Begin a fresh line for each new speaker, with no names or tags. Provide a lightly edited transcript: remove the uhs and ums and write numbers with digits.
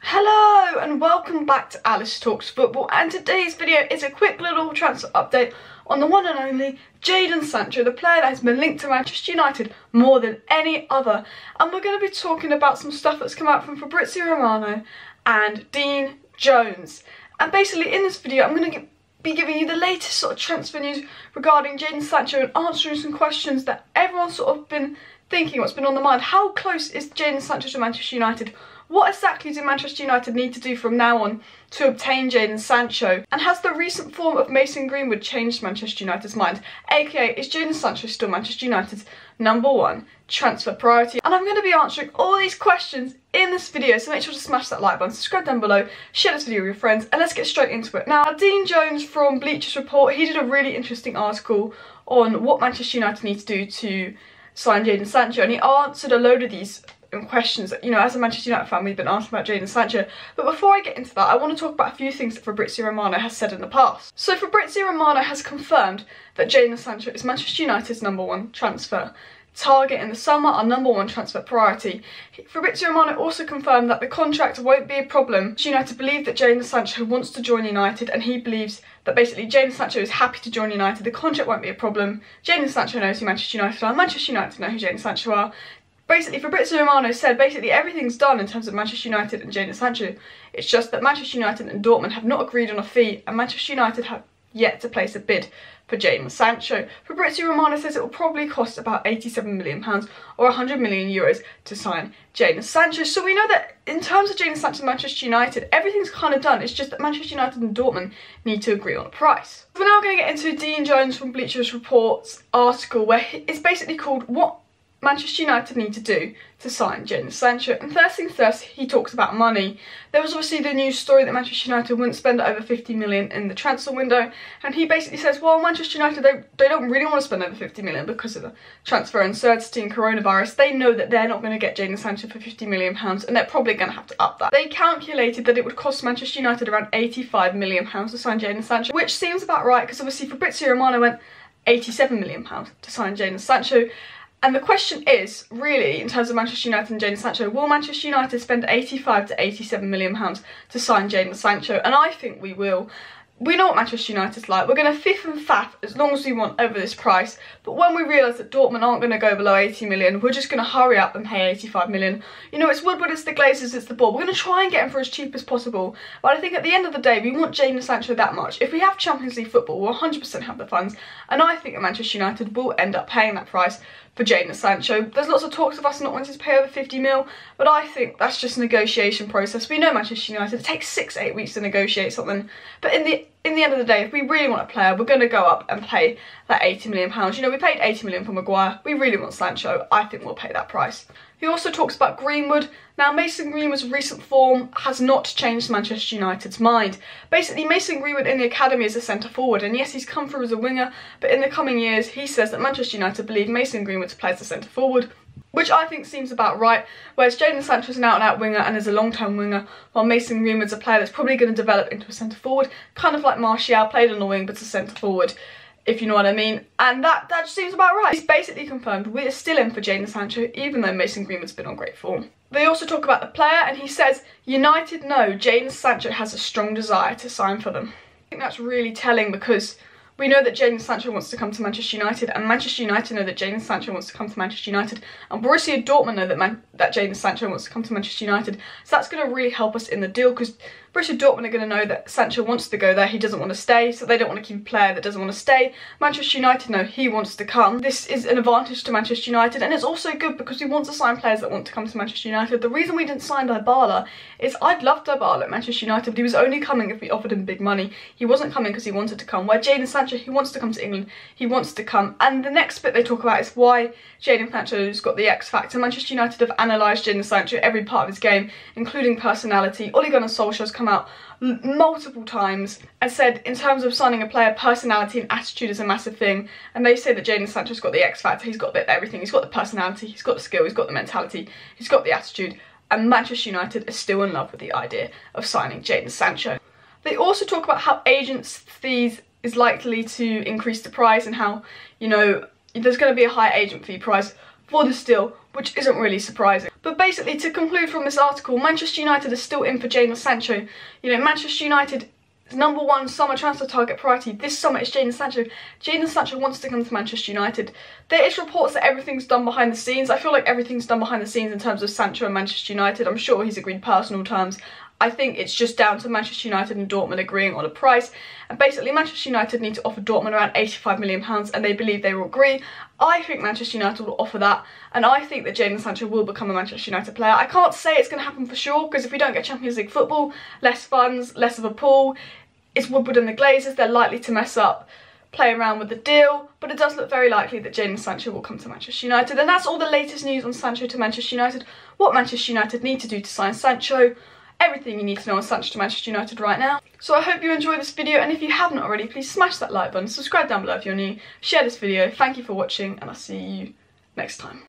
Hello and welcome back to Alice Talks Football, and today's video is a quick little transfer update on the one and only Jadon Sancho, the player that has been linked to Manchester United more than any other. And we're going to be talking about some stuff that's come out from Fabrizo Romano and Dean Jones. And basically in this video I'm going to be giving you the latest sort of transfer news regarding Jadon Sancho and answering some questions that everyone's sort of been thinking, what's been on the mind. How close is Jadon Sancho to Manchester United? What exactly do Manchester United need to do from now on to obtain Jadon Sancho? And has the recent form of Mason Greenwood changed Manchester United's mind? AKA, is Jadon Sancho still Manchester United's #1 transfer priority? And I'm going to be answering all these questions in this video, so make sure to smash that like button, subscribe down below, share this video with your friends, and let's get straight into it. Now, Dean Jones from Bleachers Report, he did a really interesting article on what Manchester United need to do to sign Jadon Sancho, and he answered a load of these questions that, you know, as a Manchester United fan, we've been asking about Jadon Sancho. But before I get into that, I want to talk about a few things that Fabrizo Romano has said in the past. So Fabrizo Romano has confirmed that Jadon Sancho is Manchester United's #1 transfer target in the summer, our #1 transfer priority. Fabrizo Romano also confirmed that the contract won't be a problem. United believe that Jadon Sancho wants to join United, and he believes that basically Jadon Sancho is happy to join United. The contract won't be a problem. Jadon Sancho knows who Manchester United are. Manchester United know who Jadon Sancho are. Basically, Fabrizo Romano said basically everything's done in terms of Manchester United and Jadon Sancho. It's just that Manchester United and Dortmund have not agreed on a fee, and Manchester United have yet to place a bid for Jadon Sancho. Fabrizo Romano says it will probably cost about £87 million or €100 million to sign Jadon Sancho. So we know that in terms of Jadon Sancho and Manchester United, everything's kind of done. It's just that Manchester United and Dortmund need to agree on a price. We're now going to get into Dean Jones from Bleachers Report's article, where it's basically called "What Manchester United need to do to sign Jadon Sancho." And first things first, he talks about money. There was obviously the news story that Manchester United wouldn't spend over 50 million in the transfer window, and he basically says, well, Manchester United, they don't really want to spend over 50 million because of the transfer uncertainty and coronavirus. They know that they're not going to get Jadon Sancho for £50 million, and they're probably going to have to up that. They calculated that it would cost Manchester United around £85 million to sign Jadon Sancho, which seems about right, because obviously Fabrizo Romano went £87 million to sign Jadon Sancho. And the question is, really, in terms of Manchester United and Jadon Sancho, will Manchester United spend £85 to £87 million to sign Jadon Sancho? And I think we will. We know what Manchester United's like. We're going to fiff and faff as long as we want over this price. But when we realise that Dortmund aren't going to go below 80 million, we're just going to hurry up and pay 85 million. You know, it's Woodward, it's the Glazers, it's the ball. We're going to try and get him for as cheap as possible. But I think at the end of the day, we want Jadon Sancho that much. If we have Champions League football, we'll 100% have the funds. And I think that Manchester United will end up paying that price for Jadon Sancho. There's lots of talks of us not wanting to pay over 50 mil, but I think that's just a negotiation process. We know Manchester United, it takes 6 to 8 weeks to negotiate something, but in the end of the day, if we really want a player, we're going to go up and pay that £80 million. You know, we paid 80 million for Maguire. We really want Sancho. I think we'll pay that price. He also talks about Greenwood. Now, Mason Greenwood's recent form has not changed Manchester United's mind. Basically, Mason Greenwood in the academy is a centre forward, and yes, he's come through as a winger, but in the coming years, he says that Manchester United believe Mason Greenwood to play as a centre forward, which I think seems about right, whereas Jadon Sancho is an out-and-out winger and is a long-term winger, while Mason Greenwood's a player that's probably going to develop into a centre forward, kind of like Martial, played on the wing but a centre forward, if you know what I mean. And that just seems about right. He's basically confirmed we're still in for Jadon Sancho, even though Mason Greenwood's been on great form. They also talk about the player, and he says United know Jadon Sancho has a strong desire to sign for them. I think that's really telling, because we know that Jadon Sancho wants to come to Manchester United, and Manchester United know that Jadon Sancho wants to come to Manchester United, and Borussia Dortmund know that Jadon Sancho wants to come to Manchester United. So that's going to really help us in the deal, because Borussia Dortmund are going to know that Sancho wants to go there, he doesn't want to stay, so they don't want to keep a player that doesn't want to stay. Manchester United know he wants to come. This is an advantage to Manchester United, and it's also good because we want to sign players that want to come to Manchester United. The reason we didn't sign Dybala is I'd loved Dybala at Manchester United, but he was only coming if we offered him big money. He wasn't coming because he wanted to come. Where Jadon Sancho, he wants to come to England, he wants to come. And the next bit they talk about is why Jadon Sancho's got the X factor. Manchester United have analysed Jadon Sancho, every part of his game, including personality. Ole Gunnar Solskjaer's come out multiple times and said in terms of signing a player, personality and attitude is a massive thing, and they say that Jadon Sancho's got the X factor. He's got a bit of everything. He's got the personality, he's got the skill, he's got the mentality, he's got the attitude, and Manchester United is still in love with the idea of signing Jadon Sancho. They also talk about how agents' fees is likely to increase the price, and how, you know, there's going to be a high agent fee price for this deal. which isn't really surprising. But basically, to conclude from this article, Manchester United is still in for Jadon Sancho. You know, Manchester United #1 summer transfer target priority this summer is Jadon Sancho. Jadon Sancho wants to come to Manchester United. There is reports that everything's done behind the scenes. I feel like everything's done behind the scenes in terms of Sancho and Manchester United. I'm sure he's agreed personal terms. I think it's just down to Manchester United and Dortmund agreeing on a price. And basically, Manchester United need to offer Dortmund around £85 million, and they believe they will agree. I think Manchester United will offer that, and I think that Jadon Sancho will become a Manchester United player. I can't say it's going to happen for sure, because if we don't get Champions League football, less funds, less of a pool, it's Woodward and the Glazers, they're likely to mess up, play around with the deal, but it does look very likely that Jadon Sancho will come to Manchester United. And that's all the latest news on Sancho to Manchester United, what Manchester United need to do to sign Sancho, everything you need to know on Sancho to Manchester United right now. So I hope you enjoyed this video, and if you haven't already, please smash that like button, subscribe down below if you're new, share this video, thank you for watching, and I'll see you next time.